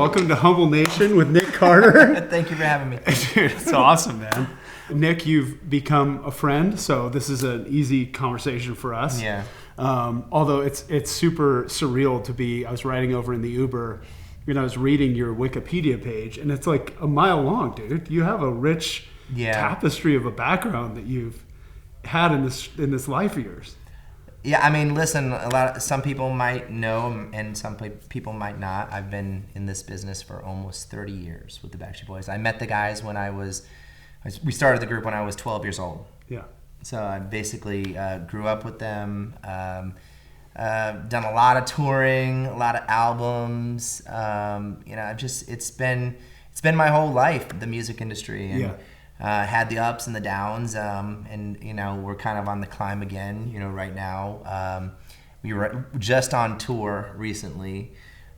Welcome to Humble Nation with Nick Carter. Thank you for having me. Dude, it's awesome, man. Nick, you've become a friend, so this is an easy conversation for us. Yeah. Although it's super surreal to be, I was riding over in the Uber, and I was reading your Wikipedia page, and it's like a mile long, dude. You have a rich tapestry of a background that you've had in this life of yours. Yeah, I mean, listen, some people might know and some people might not. I've been in this business for almost 30 years with the Backstreet Boys. I met the guys when we started the group when I was 12 years old. Yeah. So I basically grew up with them, done a lot of touring, a lot of albums. It's been my whole life, the music industry. And, had the ups and the downs, and we're kind of on the climb again. Right now, we were just on tour recently.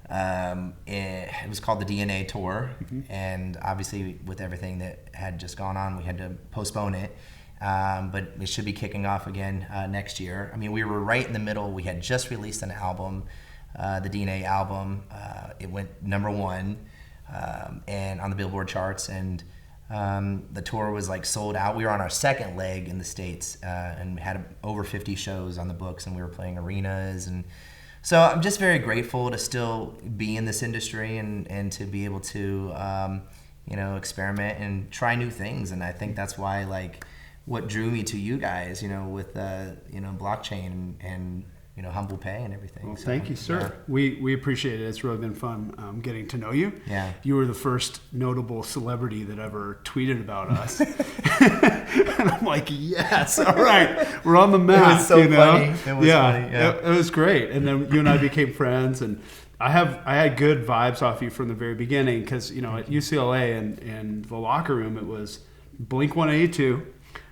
It was called the DNA Tour, and obviously with everything that had just gone on, we had to postpone it. But it should be kicking off again next year. I mean, we were right in the middle. We had just released an album, the DNA album. It went #1 and on the Billboard charts, and the tour was like sold out. We were on our second leg in the States and had over 50 shows on the books, and we were playing arenas. And so I'm just very grateful to still be in this industry and to be able to experiment and try new things. And I think that's why what drew me to you guys, with blockchain and Humble Pay and everything. Well, thank you, sir. Yeah. We appreciate it. It's really been fun getting to know you. Yeah. You were the first notable celebrity that ever tweeted about us. And I'm like, yes, all right, we're on the map. It was so funny. It was funny. Yeah. It was great. And then you and I became friends, and I had good vibes off you from the very beginning because, at UCLA and the locker room, it was Blink-182,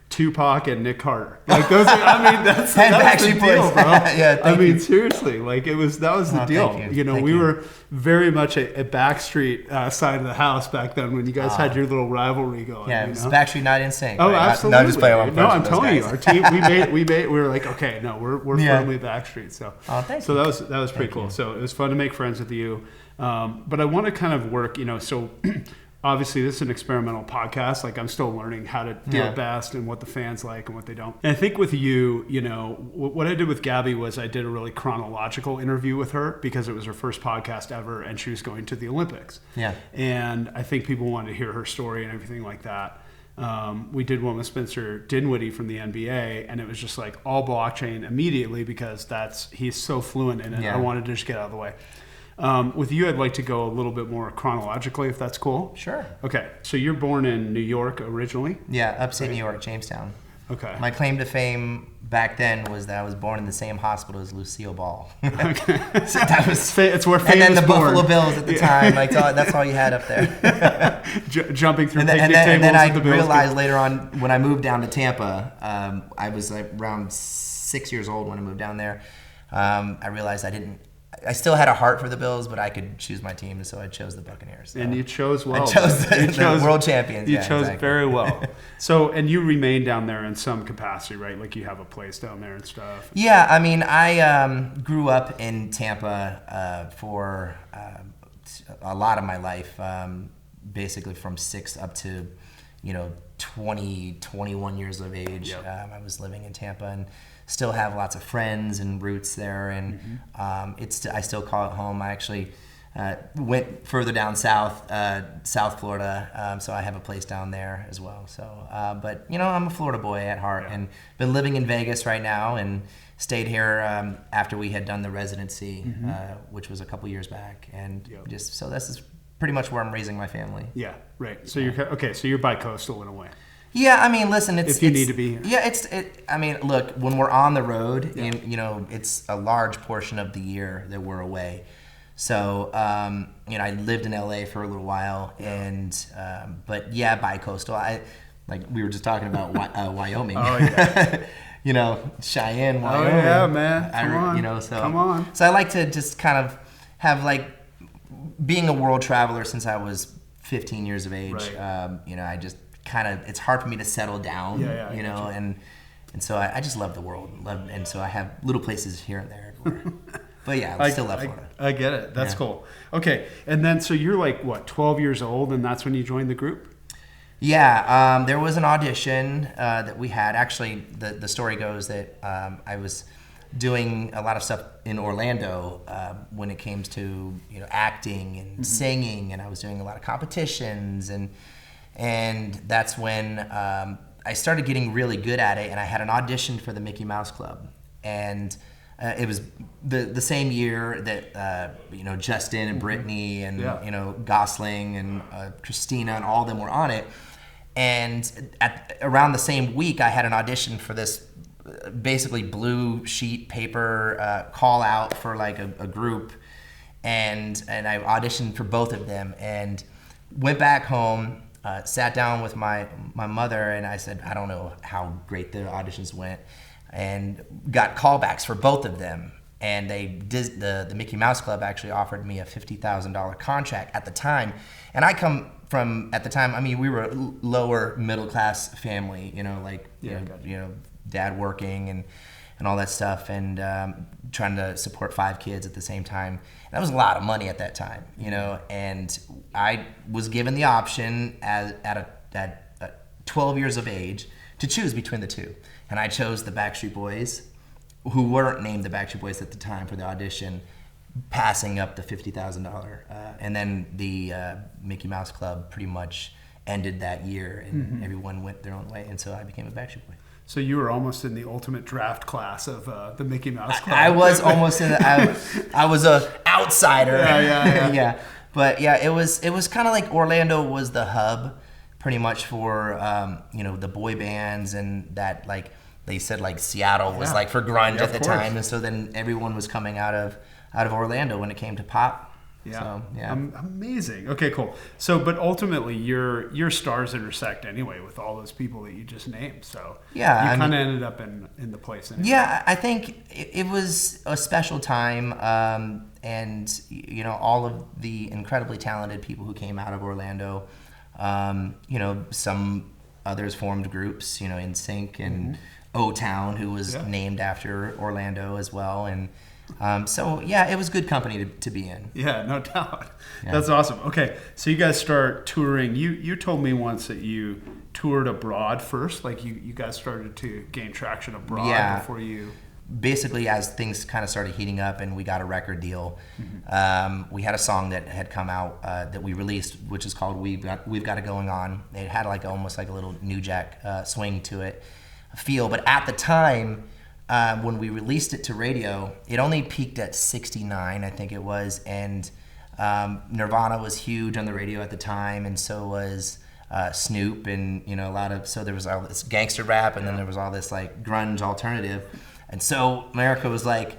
Tupac, and Nick Carter. Like those are, that's the deal, bro. Yeah, seriously, that was the deal. Thank you. We were very much a Backstreet side of the house back then when you guys had your little rivalry going. Yeah, it was Backstreet not in sync. Oh, right? absolutely. No, just playing no, I'm telling you, our team, we were like, okay, no, we're firmly Backstreet. So, so that was pretty cool. So it was fun to make friends with you. But I want to kind of work, so. Obviously, this is an experimental podcast. I'm still learning how to do it best and what the fans like and what they don't. And I think with you, what I did with Gabby was I did a really chronological interview with her because it was her first podcast ever and she was going to the Olympics. Yeah. And I think people wanted to hear her story and everything like that. We did one with Spencer Dinwiddie from the NBA, and it was just all blockchain immediately because he's so fluent in it. I wanted to just get out of the way. With you, I'd like to go a little bit more chronologically, if that's cool. Sure. Okay. So you're born in New York originally? Yeah, upstate New York, Jamestown. Okay. My claim to fame back then was that I was born in the same hospital as Lucille Ball. Okay. So that was, it's where fame and then was the born. Buffalo Bills at the time. That's all you had up there. Jumping through picnic tables. And then I with the Bills realized later on when I moved down to Tampa, I was around 6 years old when I moved down there. I realized I still had a heart for the Bills, but I could choose my team, so I chose the Buccaneers. So. And you chose well. I chose the world champions. You chose very well. So, and you remain down there in some capacity, right? You have a place down there and stuff. Yeah, I grew up in Tampa for a lot of my life, basically from 6 up to 20, 21 years of age. Yep. I was living in Tampa and still have lots of friends and roots there, and I still call it home. I actually went further down south, South Florida, so I have a place down there as well. So, but I'm a Florida boy at heart, and been living in Vegas right now, and stayed here after we had done the residency, which was a couple years back, and so this is pretty much where I'm raising my family. Yeah, right. So you're bi-coastal in a way. Yeah, listen, if you need to be. Yeah, look, when we're on the road, it's a large portion of the year that we're away. So, I lived in LA for a little while, and but bi-coastal. We were just talking about Wyoming. Oh yeah. Cheyenne, Wyoming. Oh yeah, man. Come on. So I like to just kind of have being a world traveler since I was 15 years of age. Right. I just it's hard for me to settle down, and so I just love the world, and so I have little places here and there everywhere. But yeah, I still love Florida. I get it. That's cool. Okay, and then so you're like what, 12 years old, and that's when you joined the group? Yeah, there was an audition that we had. Actually, the story goes that I was doing a lot of stuff in Orlando when it came to acting and singing, and I was doing a lot of competitions, and that's when I started getting really good at it, and I had an audition for the Mickey Mouse Club, and it was the same year that Justin and Brittany and Gosling and Christina and all of them were on it. And around the same week, I had an audition for this basically blue sheet paper call out for like a group, and I auditioned for both of them and went back home, sat down with my mother, and I said, I don't know how great the auditions went, and got callbacks for both of them. And they did, the Mickey Mouse Club actually offered me a $50,000 contract at the time. And I come from, at the time, I mean, we were a lower middle class family, dad working and all that stuff, and trying to support 5 kids at the same time. And that was a lot of money at that time, and I was given the option at 12 years of age to choose between the two. And I chose the Backstreet Boys, who weren't named the Backstreet Boys at the time for the audition, passing up the $50,000. And then the Mickey Mouse Club pretty much ended that year, and everyone went their own way. And so I became a Backstreet Boy. So you were almost in the ultimate draft class of the Mickey Mouse Club. I was almost in I was an outsider. Yeah. But yeah, it was kind of like Orlando was the hub pretty much for, the boy bands, and that, like, they said, like, Seattle was like for grunge at the time, and so then everyone was coming out of Orlando when it came to pop. Yeah. So, Amazing. Okay, cool. So, but ultimately, your stars intersect anyway with all those people that you just named. So, you kind of ended up in the place. Anyway. Yeah, I think it was a special time, and all of the incredibly talented people who came out of Orlando. Some others formed groups, NSYNC and O-Town, who was named after Orlando as well, and it was good company to be in. Yeah, no doubt. Yeah. That's awesome. Okay, so you guys start touring. You told me once that you toured abroad first, like you guys started to gain traction abroad before you... Basically, as things kind of started heating up and we got a record deal, we had a song that had come out that we released, which is called "We've Got It Going On." It had almost like a little New Jack swing to it, feel. But at the time, when we released it to radio, it only peaked at 69, I think it was, and Nirvana was huge on the radio at the time, and so was Snoop, and so there was all this gangster rap, and then there was all this like grunge alternative. And so America was like,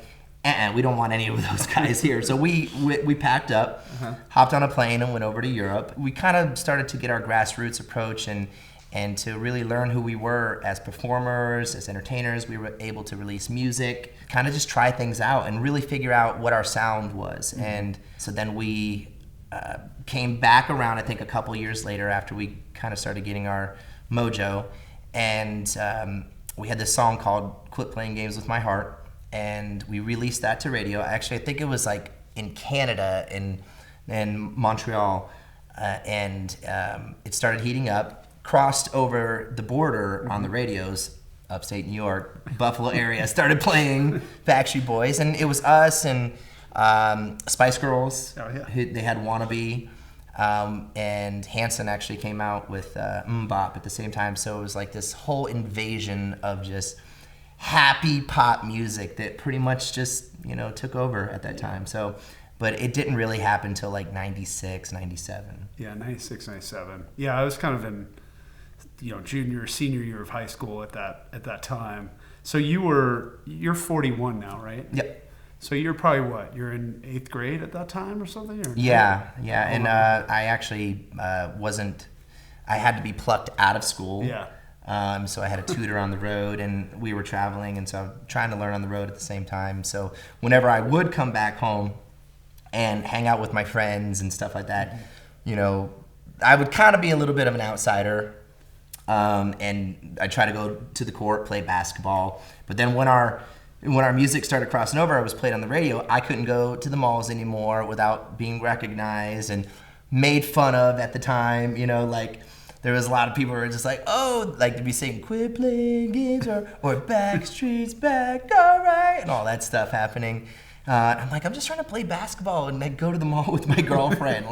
we don't want any of those guys here. So we packed up, hopped on a plane, and went over to Europe. We kind of started to get our grassroots approach and to really learn who we were as performers, as entertainers. We were able to release music, kind of just try things out and really figure out what our sound was. And so then we came back around, I think, a couple years later after we kind of started getting our mojo. And we had this song called "Quit Playing Games with My Heart," and we released that to radio. Actually, I think it was like in Canada, in Montreal, and it started heating up, crossed over the border on the radios, upstate New York, Buffalo area, started playing Backstreet Boys, and it was us and Spice Girls. Oh, yeah. They had "Wannabe." And Hanson actually came out with MMMBop at the same time, so it was like this whole invasion of just happy pop music that pretty much just took over at that time. So, but it didn't really happen until like 96, 97. Yeah, 96, 97. Yeah, I was kind of in junior, senior year of high school at that time. So you're 41 now, right? Yep. So you're probably what? You're in 8th grade at that time or something? Or yeah. And I actually wasn't. I had to be plucked out of school. Yeah. So I had a tutor on the road, and we were traveling, and so I'm trying to learn on the road at the same time. So whenever I would come back home and hang out with my friends and stuff like that, I would kind of be a little bit of an outsider. And I try to go to the court, play basketball. But then when our when our music started crossing over, I was played on the radio. I couldn't go to the malls anymore without being recognized and made fun of at the time. You know, like there was a lot of people who were just like, oh, like to be saying, quit playing games or Backstreet's back, all right, and all that stuff happening. I'm like, I'm just trying to play basketball and like go to the mall with my girlfriend,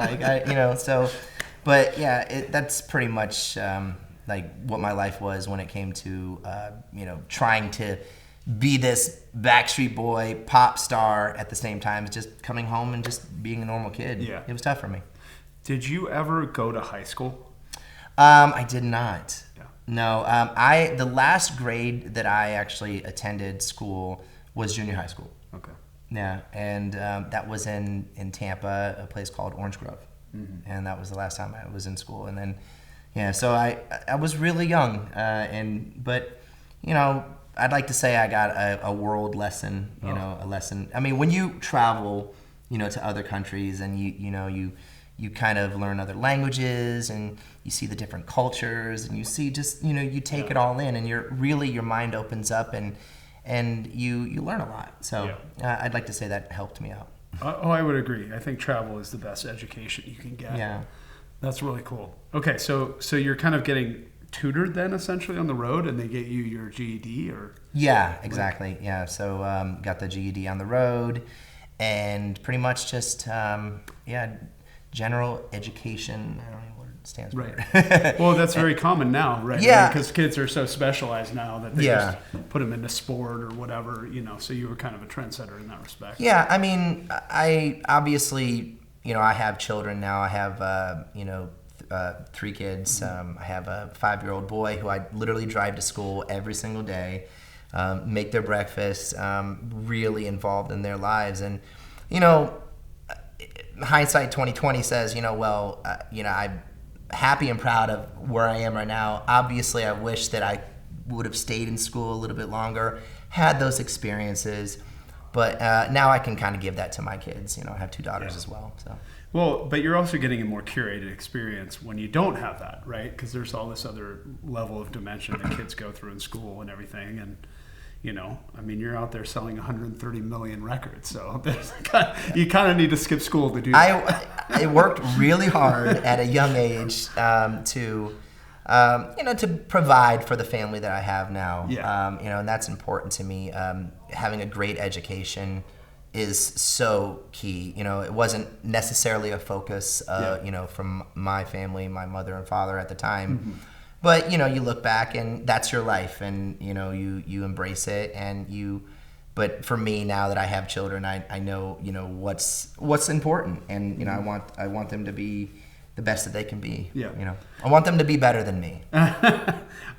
But yeah, that's pretty much like what my life was when it came to trying to be this Backstreet Boy pop star at the same time as just coming home and just being a normal kid. Yeah, it was tough for me. Did you ever go to high school? I did not. Yeah. No. The last grade that I actually attended school was junior high school. Okay. Yeah, and that was in Tampa, a place called Orange Grove, and that was the last time I was in school. And then, yeah, so I was really young, but I'd like to say I got a world lesson, a lesson. I mean, when you travel, to other countries and you kind of learn other languages and you see the different cultures and you see just, you take it all in and your mind opens up and you learn a lot. So I'd like to say that helped me out. I would agree. I think travel is the best education you can get. Yeah. That's really cool. Okay, so you're kind of getting tutored then essentially on the road and they get you your GED or? Yeah, exactly. Yeah, so got the GED on the road and pretty much just, general education. I don't know what it stands for. Right. Well, that's very common now, right? Yeah. Because kids are so specialized now that they just put them into sport or whatever, so you were kind of a trendsetter in that respect. Yeah, I mean, I obviously, I have children now. I have, 3 kids. I have a 5-year-old boy who I literally drive to school every single day, make their breakfast, really involved in their lives. And, hindsight 2020 says, I'm happy and proud of where I am right now. Obviously, I wish that I would have stayed in school a little bit longer, had those experiences, but now I can kind of give that to my kids. I have 2 daughters as well. So. Well, but you're also getting a more curated experience when you don't have that, right? Because there's all this other level of dimension that kids go through in school and everything, and you're out there selling 130 million records, so you kind of need to skip school to do that. I worked really hard at a young age to provide for the family that I have now. Yeah. And that's important to me. Having a great education is so key. It wasn't necessarily a focus, from my family, my mother and father at the time. Mm-hmm. But, you look back and that's your life and, you embrace it but for me now that I have children, I know, what's important and, I want them to be the best that they can be. Yeah. I want them to be better than me.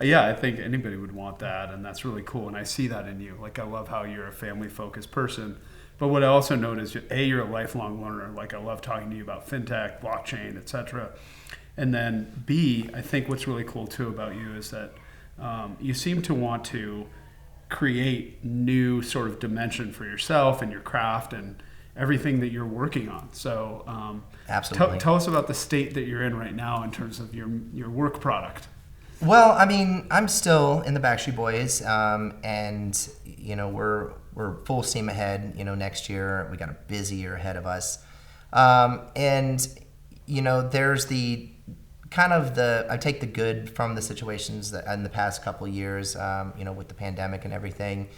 Yeah, I think anybody would want that and that's really cool. And I see that in you. Like, I love how you're a family focused person. But what I also note is, you're a lifelong learner. Like, I love talking to you about fintech, blockchain, etc. And then B, I think what's really cool too about you is that you seem to want to create new sort of dimension for yourself and your craft and everything that you're working on. So absolutely. Tell us about the state that you're in right now in terms of your work product. Well, I mean, I'm still in the Backstreet Boys, and we're full steam ahead. Next year we got a busy year ahead of us, and there's the kind of I take the good from the situations that in the past couple of years, with the pandemic and everything.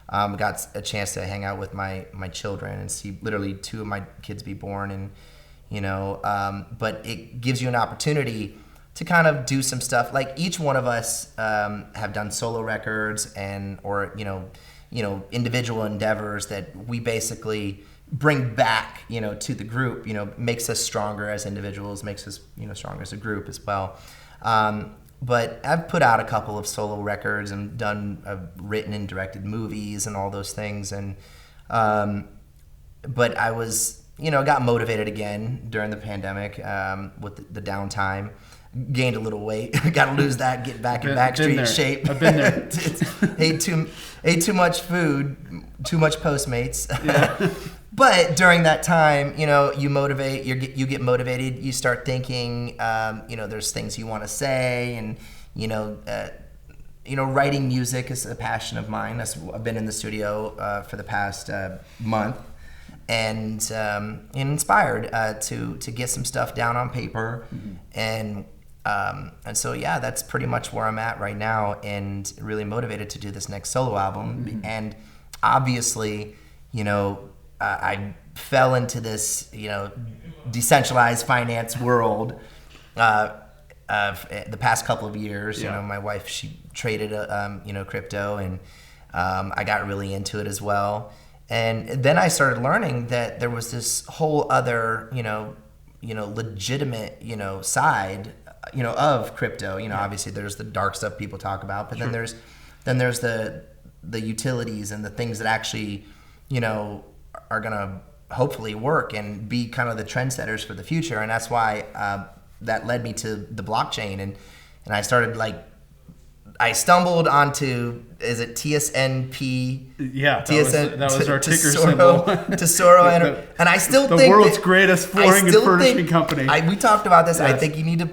Got a chance to hang out with my children and see literally 2 of my kids be born, and but it gives you an opportunity to kind of do some stuff. Like, each one of us have done solo records or individual endeavors that we basically bring back, to the group, makes us stronger as individuals, makes us, stronger as a group as well. But I've put out a couple of solo records and I've written and directed movies and all those things. And, but I was, got motivated again during the pandemic, with the downtime, gained a little weight, got to lose that, get back in Backstreet shape. I've been there. ate too much food, too much Postmates. Yeah. But during that time, you get motivated. You start thinking, there's things you want to say, and writing music is a passion of mine. I've been in the studio for the past month, and inspired to get some stuff down on paper, and so that's pretty much where I'm at right now, and really motivated to do this next solo album. And obviously, I fell into this decentralized finance world the past couple of years. My wife, she traded crypto, and I got really into it as well. And then I started learning that there was this whole other legitimate side of crypto. Obviously there's the dark stuff people talk about, but then there's the utilities and the things that actually are gonna hopefully work and be kind of the trendsetters for the future. And that's why that led me to the blockchain, and I started I stumbled onto, is it TSNP? Yeah, TSN, that was our ticker symbol. Tesoro, and I still think the world's greatest flooring and furnishing company. We talked about this. Yes. I think you need to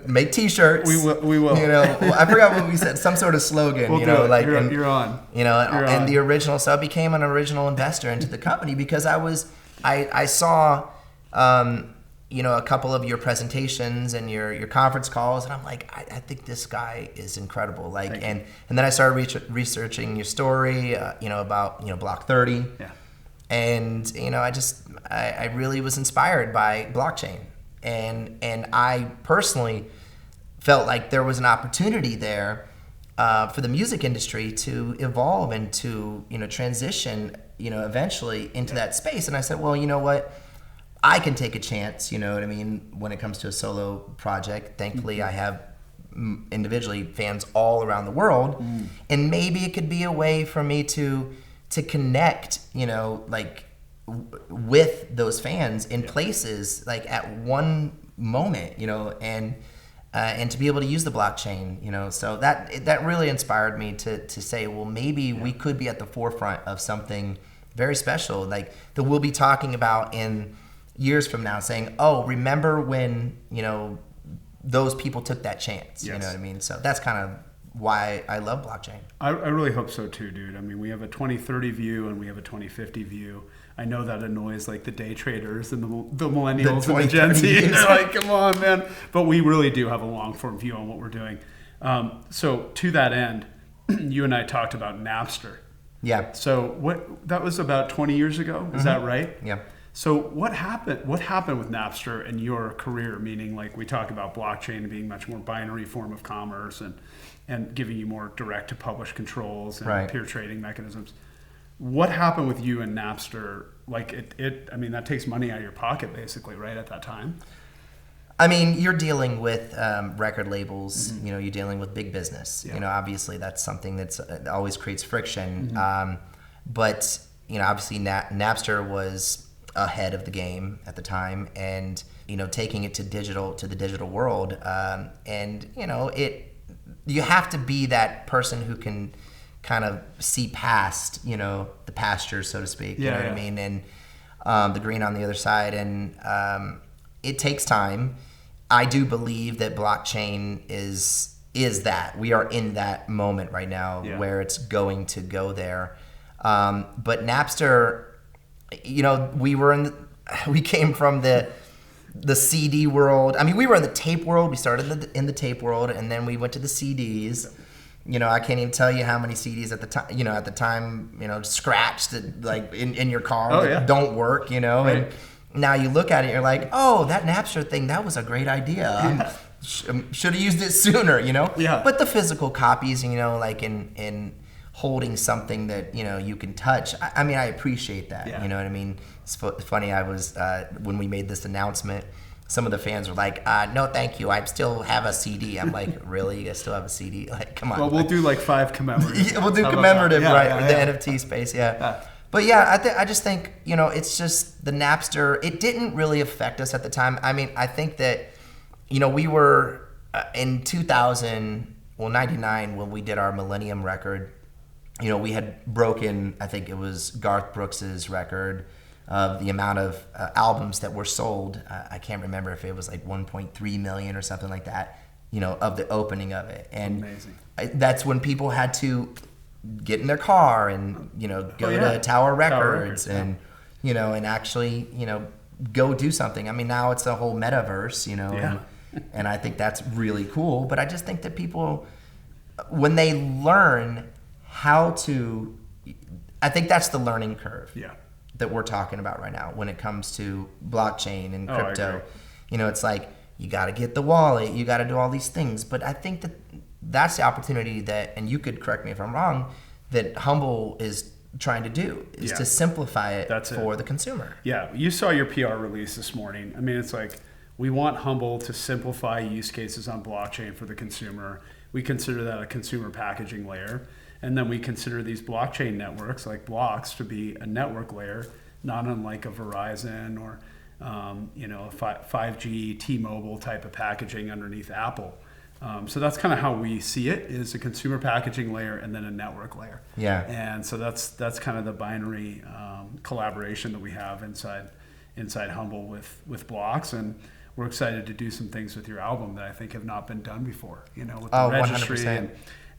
make T-shirts. We will. I forgot what we said. Some sort of slogan. We'll do it. You're on. And the original. So I became an original investor into the company because I saw. A couple of your presentations and your conference calls, and I'm like, I think this guy is incredible. And then I started researching your story, about Block 30, and I really was inspired by blockchain, and I personally felt like there was an opportunity there for the music industry to evolve and to transition, eventually into that space. And I said, well, you know what? I can take a chance, when it comes to a solo project. Thankfully, I have individually fans all around the world, and maybe it could be a way for me to connect, with those fans in places at one moment, and to be able to use the blockchain, so that really inspired me to say, well, maybe we could be at the forefront of something very special, that we'll be talking about in years from now, saying, oh, remember when those people took that chance. You know what I mean? So that's kind of why I love blockchain. I really hope so too, dude. I mean, we have a 2030 view and we have a 2050 view. I know that annoys the day traders and the millennials and the Gen Z. They're like, come on, man. But we really do have a long form view on what we're doing. So to that end, you and I talked about Napster. Yeah. So that was about 20 years ago. Is that right? Yeah. So what happened with Napster in your career? Meaning, we talk about blockchain being much more binary form of commerce and giving you more direct to publish controls and peer trading mechanisms. What happened with you and Napster? That takes money out of your pocket basically, right, at that time? I mean, you're dealing with record labels. You're dealing with big business. Yeah. Obviously that's something that always creates friction. But obviously Napster was ahead of the game at the time, and taking it to the digital world, and you have to be that person who can kind of see past the pasture, so to speak. You know what I mean? And the green on the other side, and it takes time. I do believe that blockchain is that we are in that moment right now where it's going to go there, but Napster, we came from the CD world. I mean, we were in the tape world. We started in the tape world, and then we went to the CDs. I can't even tell you how many CDs at the time, scratched in your car that don't work, Right. And now you look at it, you're like, oh, that Napster thing, that was a great idea. Should have used it sooner, Yeah. But the physical copies, in holding something that you can touch. I mean, I appreciate that. Yeah. You know what I mean? It's funny. I was when we made this announcement, some of the fans were like, "No, thank you. I still have a CD." I'm like, "Really? You guys still have a CD? Come on." Well, we'll do 5 commemorative. We'll do commemorative, right? The NFT space, But I just think it's just the Napster. It didn't really affect us at the time. I mean, I think that we were in 99 when we did our Millennium record. We had broken, I think it was Garth Brooks's record of the amount of albums that were sold. I can't remember if it was 1.3 million or something like that. of the opening of it. And amazing. That's when people had to get in their car and, go to Tower Records and, and actually, go do something. I mean, now it's a whole metaverse, and I think that's really cool. But I just think that people, when they learn how to, I think that's the learning curve that we're talking about right now when it comes to blockchain and crypto. It's like, you got to get the wallet, you got to do all these things. But I think that's the opportunity that, and you could correct me if I'm wrong, that HUMBL is trying to do, is to simplify it for the consumer. Yeah, you saw your PR release this morning. I mean, it's like, we want HUMBL to simplify use cases on blockchain for the consumer. We consider that a consumer packaging layer. And then we consider these blockchain networks like blocks to be a network layer, not unlike a Verizon or a 5G T-Mobile type of packaging underneath Apple. So that's kind of how we see it, is a consumer packaging layer and then a network layer. Yeah. And so that's kind of the binary collaboration that we have inside HUMBL with blocks. And we're excited to do some things with your album that I think have not been done before, with the registry 100%.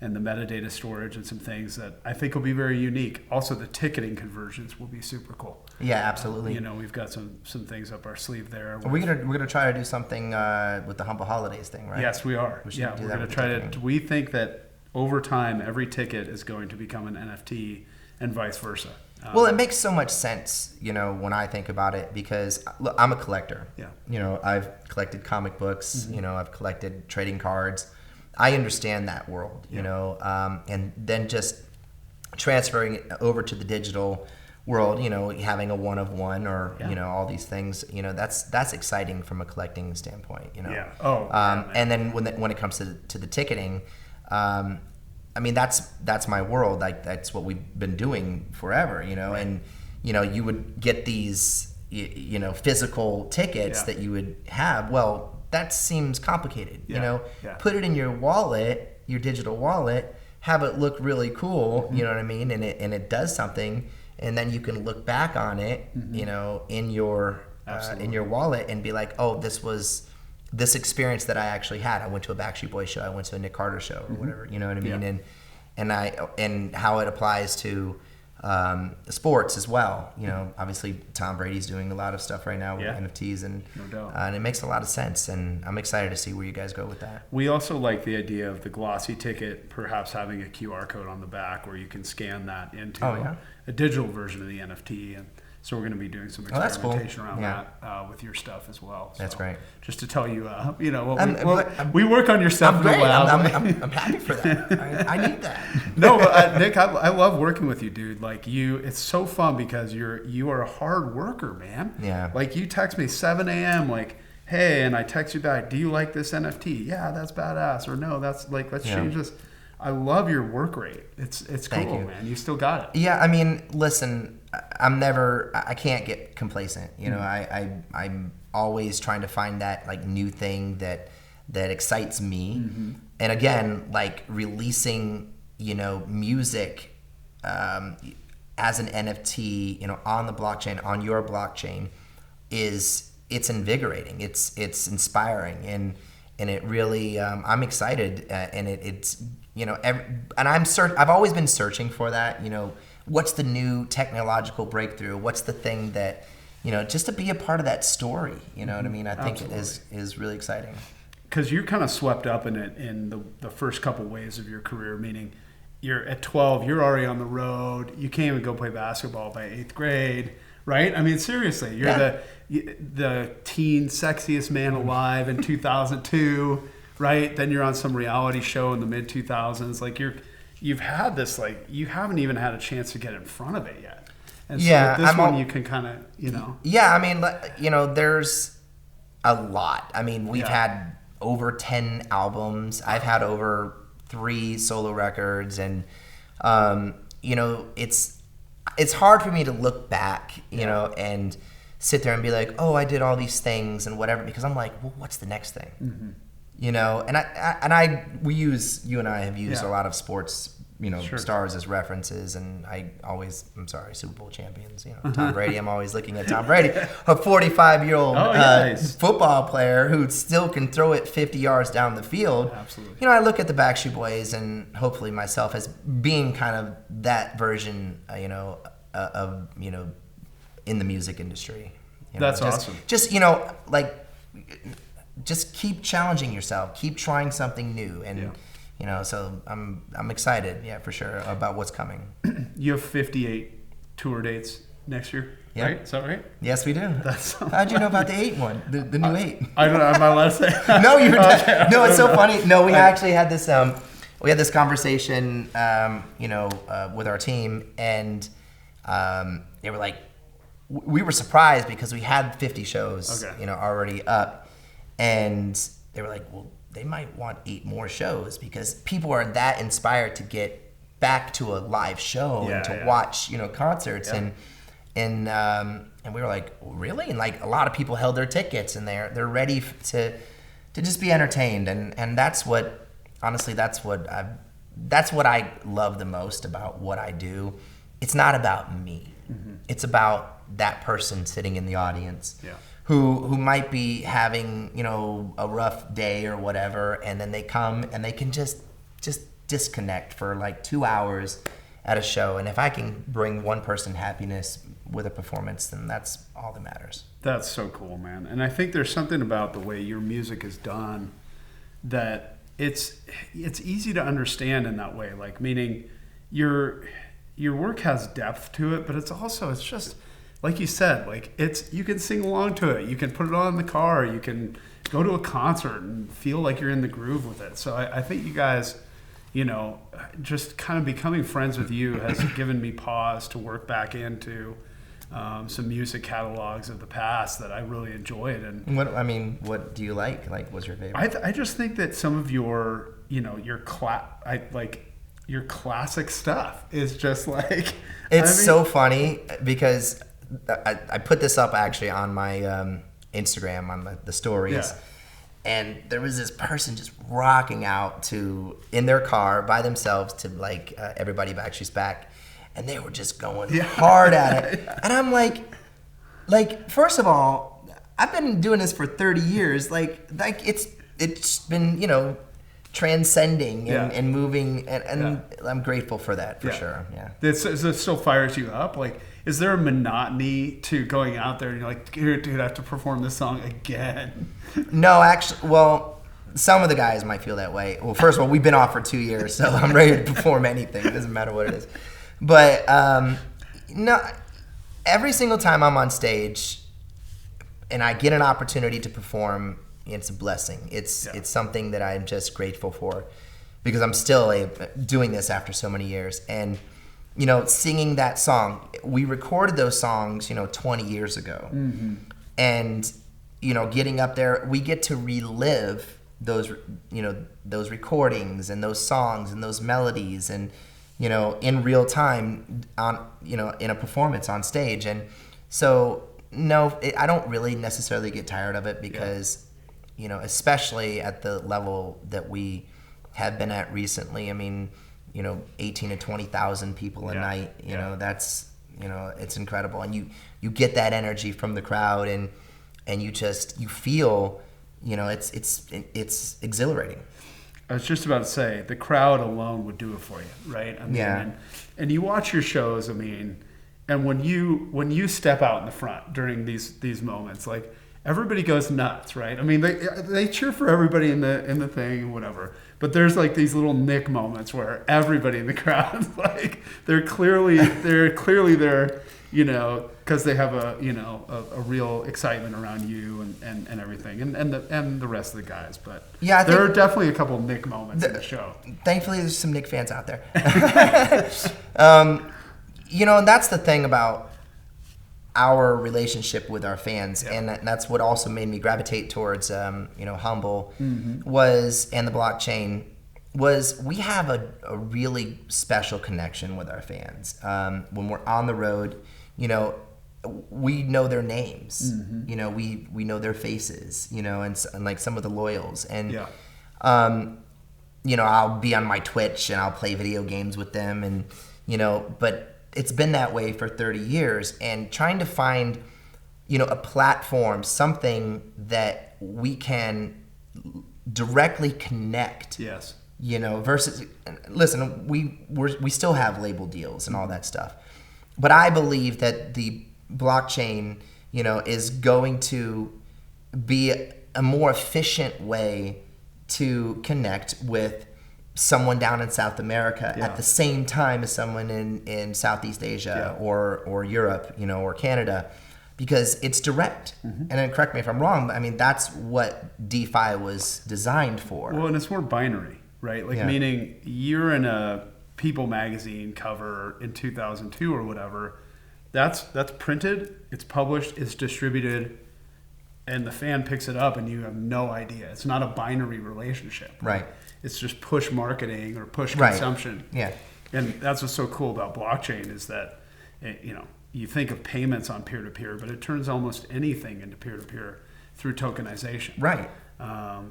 and the metadata storage and some things that I think will be very unique. Also, the ticketing conversions will be super cool. Yeah, absolutely. We've got some things up our sleeve there. We're gonna try to do something with the HUMBL Holidays thing, right? Yes, we are. We're gonna try to. We think that over time, every ticket is going to become an NFT, and vice versa. Well, it makes so much sense, when I think about it, because look, I'm a collector. Yeah. I've collected comic books. I've collected trading cards. I understand that world, and then just transferring it over to the digital world, having a one of one or, all these things, that's exciting from a collecting standpoint, Yeah. And then when it comes to the ticketing, I mean, that's my world. Like, that's what we've been doing forever, and, you would get these, physical tickets that you would have. Well, that seems complicated, Put it in your wallet, your digital wallet, have it look really cool, you know what I mean? And it does something, and then you can look back on it, in your wallet and be like, oh, this was this experience that I actually had. I went to a Backstreet Boys show, I went to a Nick Carter show or whatever, you know what I mean? Yeah. And how it applies to sports as well. Obviously Tom Brady's doing a lot of stuff right now with NFTs, and and it makes a lot of sense. And I'm excited to see where you guys go with that. We also like the idea of the glossy ticket perhaps having a QR code on the back where you can scan that into a digital version of the NFT. And so we're going to be doing some experimentation around that with your stuff as well. So that's great. Just to tell you, we work on your stuff in the lab. I'm happy for that. I need that. No, but Nick, I love working with you, dude. Like it's so fun because you are a hard worker, man. Yeah. Like you text me 7 a.m. like, hey, and I text you back, do you like this NFT? Yeah, that's badass. Or no, that's like, let's change this. I love your work rate. It's cool, man. You still got it. Yeah, I mean, listen, I can't get complacent. I'm always trying to find that like new thing that excites me. Mm-hmm. And again, like releasing, music as an NFT, on the blockchain, on your blockchain, it's invigorating. It's inspiring, and it really, I'm excited, and it's. I've always been searching for that, what's the new technological breakthrough? What's the thing that, just to be a part of that story, what I mean? I think it is really exciting. Because you're kind of swept up in it in the first couple waves of your career, meaning you're at 12, you're already on the road. You can't even go play basketball by 8th grade, right? I mean, seriously, you're the teen sexiest man alive in 2002. Right, then you're on some reality show in the mid 2000s. Like you've had this, like you haven't even had a chance to get in front of it yet. And so with this one, you can kind of, Yeah, I mean, there's a lot. I mean, we've had over 10 albums. I've had over 3 solo records, and it's hard for me to look back, and sit there and be like, oh, I did all these things and whatever, because I'm like, well, what's the next thing? Mm-hmm. You and I you and I have used a lot of sports stars as references, and I'm sorry, Super Bowl champions, Tom Brady. I'm always looking at Tom Brady, a 45-year-old football player who still can throw it 50 yards down the field. Absolutely. I look at the Backstreet Boys and hopefully myself as being kind of that version, of in the music industry. That's awesome. Just just keep challenging yourself, keep trying something new, and so I'm excited, for sure, about what's coming. You have 58 tour dates next year, right? Is that right? Yes, we do. How'd you know about the 8 one, the new 8? I don't know. Am I allowed to say? No, you're not. No, it's so funny. No, we actually had this. We had this conversation, with our team, and they were like, we were surprised because we had 50 shows, already up, and they were like, well, they might want 8 more shows because people are that inspired to get back to a live show and to watch, concerts, and we were like, well, really? And like a lot of people held their tickets, and they're ready to just be entertained, and that's what, honestly, that's what I love the most about what I do. It's not about me. Mm-hmm. It's about that person sitting in the audience who might be having, a rough day or whatever, and then they come and they can just disconnect for like 2 hours at a show. And if I can bring one person happiness with a performance, then that's all that matters. That's so cool, man. And I think there's something about the way your music is done that it's easy to understand in that way. Like, meaning your work has depth to it, but it's just like you said, like you can sing along to it. You can put it on in the car. You can go to a concert and feel like you're in the groove with it. So I think you guys, just kind of becoming friends with you has given me pause to work back into some music catalogs of the past that I really enjoyed. And what do you like? Like, what's your favorite? I just think that some of your, your classic stuff is just like... so funny because I put this up actually on my Instagram, on the stories, and there was this person just rocking out in their car by themselves to like Everybody Backstreet's Back, and they were just going hard at it. And I'm like, first of all, I've been doing this for 30 years. Like it's been, transcending and moving, and I'm grateful for that, for sure. Yeah. It still fires you up. Like, is there a monotony to going out there and you're like, dude, I have to perform this song again? No, actually, well, some of the guys might feel that way. Well, first of all, we've been off for 2 years, so I'm ready to perform anything. It doesn't matter what it is. But no, every single time I'm on stage and I get an opportunity to perform, it's a blessing. It's something that I'm just grateful for because I'm still doing this after so many years. And, singing that song, we recorded those songs, 20 years ago. Mm-hmm. And, getting up there, we get to relive those recordings and those songs and those melodies and, in real time on, in a performance on stage. And so, no, I don't really necessarily get tired of it because... especially at the level that we have been at recently. 18 to 20,000 people a night, that's, it's incredible. And you get that energy from the crowd and you feel, it's exhilarating. I was just about to say, the crowd alone would do it for you, right? And you watch your shows, and when you step out in the front during these moments, like, everybody goes nuts, right? They cheer for everybody in the thing and whatever. But there's like these little Nick moments where everybody in the crowd is like they're clearly there, because they have a real excitement around you and everything and the rest of the guys. But there are definitely a couple of Nick moments in the show. Thankfully, there's some Nick fans out there. And that's the thing about our relationship with our fans, and that's what also made me gravitate towards HUMBL and the blockchain was we have a really special connection with our fans. When we're on the road, we know their names, we know their faces, and like some of the loyals, and I'll be on my Twitch and I'll play video games with them, and but it's been that way for 30 years, and trying to find a platform, something that we can directly connect. Yes. Versus, listen, we still have label deals and all that stuff, but I believe that the blockchain, is going to be a more efficient way to connect with someone down in South America at the same time as someone in Southeast Asia or Europe, or Canada, because it's direct. And then correct me if I'm wrong, but I mean, that's what DeFi was designed for. Well, and it's more binary, right? Meaning you're in a People magazine cover in 2002 or whatever. That's printed, it's published, it's distributed, and the fan picks it up and you have no idea. It's not a binary relationship. Right. It's just push marketing or push consumption. Yeah. And that's what's so cool about blockchain is that, you think of payments on peer-to-peer, but it turns almost anything into peer-to-peer through tokenization. Right.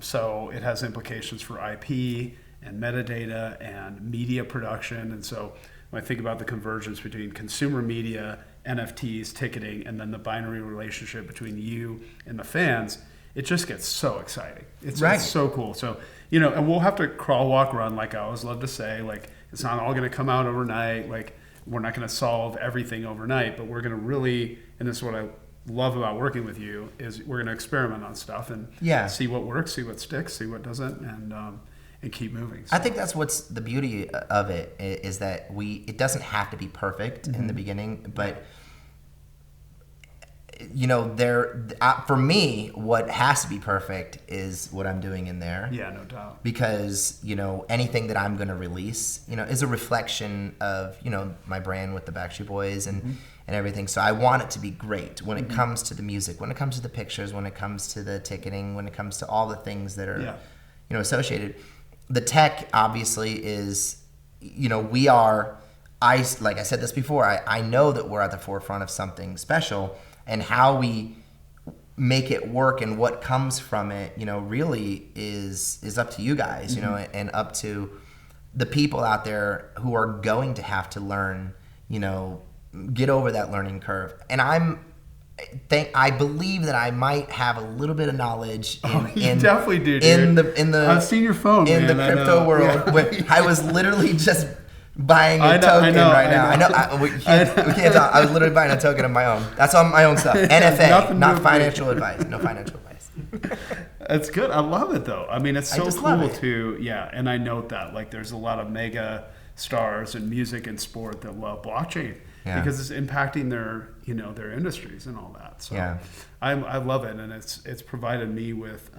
So it has implications for IP and metadata and media production. And so when I think about the convergence between consumer media, NFTs, ticketing, and then the binary relationship between you and the fans, it just gets so exciting. It's so cool. So, and we'll have to crawl, walk, run, like I always love to say. It's not all going to come out overnight. We're not going to solve everything overnight, but we're going to really, and this is what I love about working with you, is we're going to experiment on stuff and see what works, see what sticks, see what doesn't, and keep moving. So. I think that's what's the beauty of it, is that it doesn't have to be perfect in the beginning, but for me, what has to be perfect is what I'm doing in there. Yeah, no doubt. Because, anything that I'm going to release, is a reflection of, my brand with the Backstreet Boys and everything. So I want it to be great when it comes to the music, when it comes to the pictures, when it comes to the ticketing, when it comes to all the things that are, associated. The tech obviously is, like I said this before, I know that we're at the forefront of something special. And how we make it work and what comes from it, really is up to you guys, and up to the people out there who are going to have to learn, get over that learning curve. And I believe that I might have a little bit of knowledge. You definitely do, dude. In the I've seen your phone, in man, the crypto world. When I was literally just buying a token right now. I know. We can't talk. I was literally buying a token of my own. That's on my own stuff. NFA, not financial advice. No financial advice. It's good. I love it though. I mean, it's so cool too. Yeah, and I note that there's a lot of mega stars in music and sport that love blockchain because it's impacting their their industries and all that. So I love it, and it's provided me with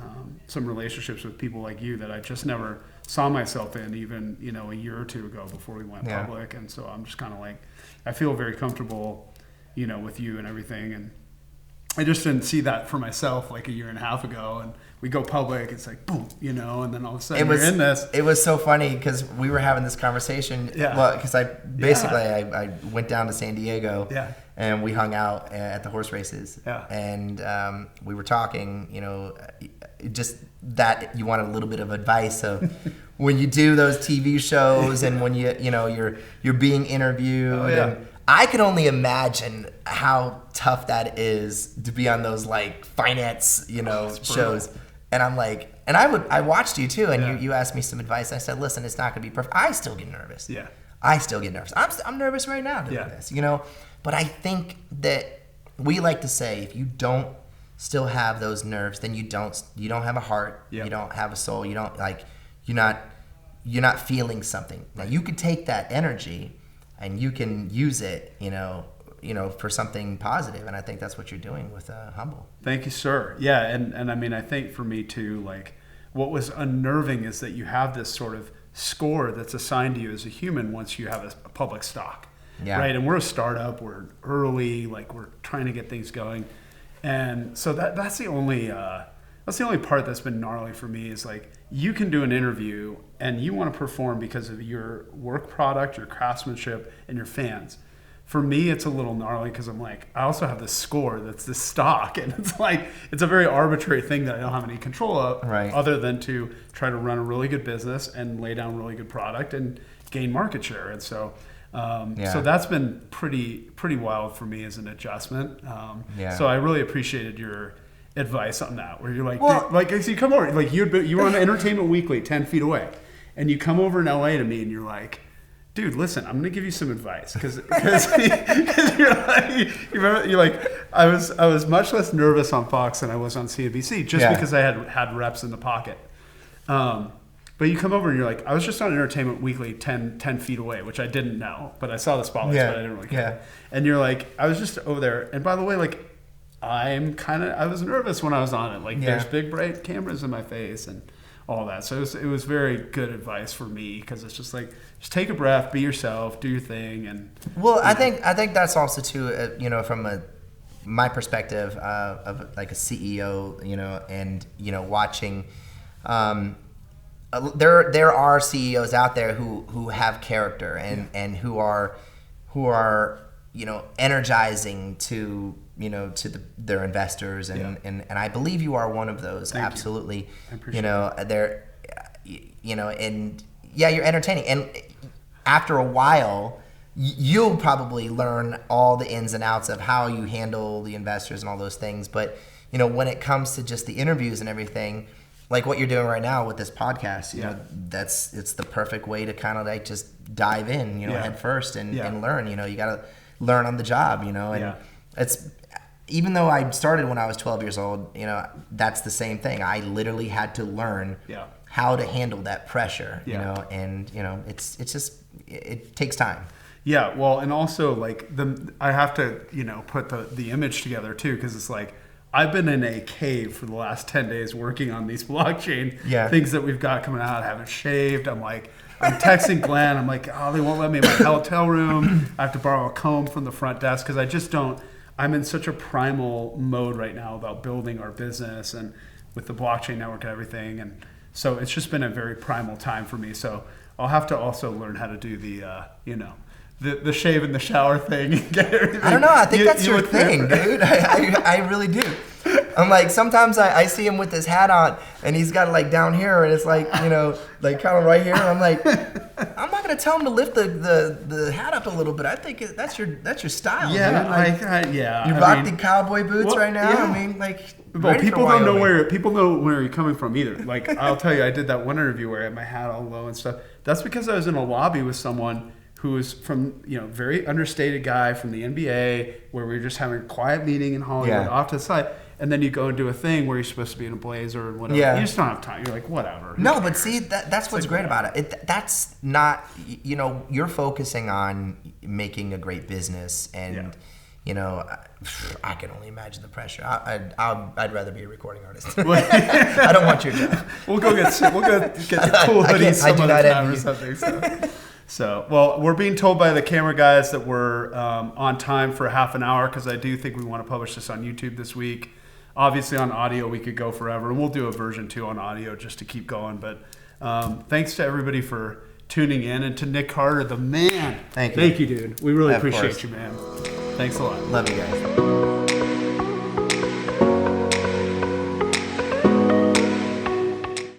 some relationships with people like you that I just never saw myself in, even a year or two ago before we went public. And so I'm just kind of I feel very comfortable with you and everything, and I just didn't see that for myself a year and a half ago, and we go public, it's boom, and then all of a sudden you're in this. It was so funny because we were having this conversation. Well, because I went down to San Diego. And we hung out at the horse races. And we were talking, just that you want a little bit of advice of when you do those TV shows and when you're being interviewed. And I can only imagine how tough that is to be on those finance, shows. And I'm and I watched you too, and you asked me some advice. I said, listen, it's not gonna be perfect. I still get nervous. I still get nervous. I'm nervous right now doing this, But I think that we like to say, if you don't still have those nerves, then you don't have a heart. You don't have a soul. You don't you're not feeling something. Now you could take that energy and you can use it, for something positive. And I think that's what you're doing with HUMBL. Thank you, sir. Yeah, and I mean, I think for me too, what was unnerving is that you have this sort of score that's assigned to you as a human once you have a public stock. Right, and we're a startup. We're early. We're trying to get things going, and so that's the only part that's been gnarly for me is you can do an interview and you want to perform because of your work product, your craftsmanship, and your fans. for me, it's a little gnarly because I'm like, I also have this score that's this stock, and it's like, it's a very arbitrary thing that I don't have any control of, other than to try to run a really good business and lay down really good product and gain market share. And so, so that's been pretty wild for me as an adjustment. So I really appreciated your advice on that, where you're like, like, so you come over, like you were on Entertainment Weekly 10 feet away, and you come over in LA to me, and you're like, dude, listen, I'm gonna give you some advice because you're like, I was much less nervous on Fox than I was on CNBC just because I had reps in the pocket. But you come over and you're like, I was just on Entertainment Weekly 10 feet away, which I didn't know, but I saw the spotlights, but I didn't really care. And you're like, I was just over there, and by the way, like, I was nervous when I was on it. Like, there's big bright cameras in my face and all that. So it was very good advice for me, because it's just like, just take a breath, be yourself, do your thing. And I think that's also too, from my perspective of like a CEO, and watching. There are CEOs out there who have character and who are energizing to their investors, and I believe you are one of those. Thank absolutely. You. I appreciate And you're entertaining, and after a while you'll probably learn all the ins and outs of how you handle the investors and all those things. But when it comes to just the interviews and everything, like what you're doing right now with this podcast, it's the perfect way to kind of like just dive in, head first and learn. You got to learn on the job, and it's, even though I started when I was 12 years old, that's the same thing. I literally had to learn how to handle that pressure, and it's just, it takes time. Yeah, well, and also like I have to put the image together too, because it's like, I've been in a cave for the last 10 days working on these blockchain things that we've got coming out. I haven't shaved. I'm texting Glenn. I'm like, oh, they won't let me in my hotel room. I have to borrow a comb from the front desk because I just don't. I'm in such a primal mode right now about building our business and with the blockchain network and everything. And so it's just been a very primal time for me. So I'll have to also learn how to do the shave in the shower thing. I don't know. I think that's your thing, dude. I really do. I'm like, sometimes I see him with his hat on and he's got it like down here and it's like, like kind of right here. And I'm like, I'm not going to tell him to lift the hat up a little bit. I think that's your style. Yeah. Dude. Like, you rock the cowboy boots right now. Yeah. I mean, like, well, people don't know where you're coming from either. Like, I'll tell you, I did that one interview where I had my hat all low and stuff. That's because I was in a lobby with someone who was from, very understated guy from the NBA, where we were just having a quiet meeting in Hollywood off to the side. And then you go and do a thing where you're supposed to be in a blazer or whatever. Yeah. You just don't have time. You're like, whatever. No, but see, that's what's great about it. That's not, you're focusing on making a great business. And, I can only imagine the pressure. I'd rather be a recording artist. I don't want your job. We'll go get the cool hoodies some other time or something. So, well, we're being told by the camera guys that we're on time for half an hour, because I do think we want to publish this on YouTube this week. Obviously, on audio, we could go forever, and we'll do a version 2 on audio just to keep going. But thanks to everybody for tuning in, and to Nick Carter, the man. Thank you. Thank you, dude. We really appreciate you, man. Thanks a lot. Love you guys.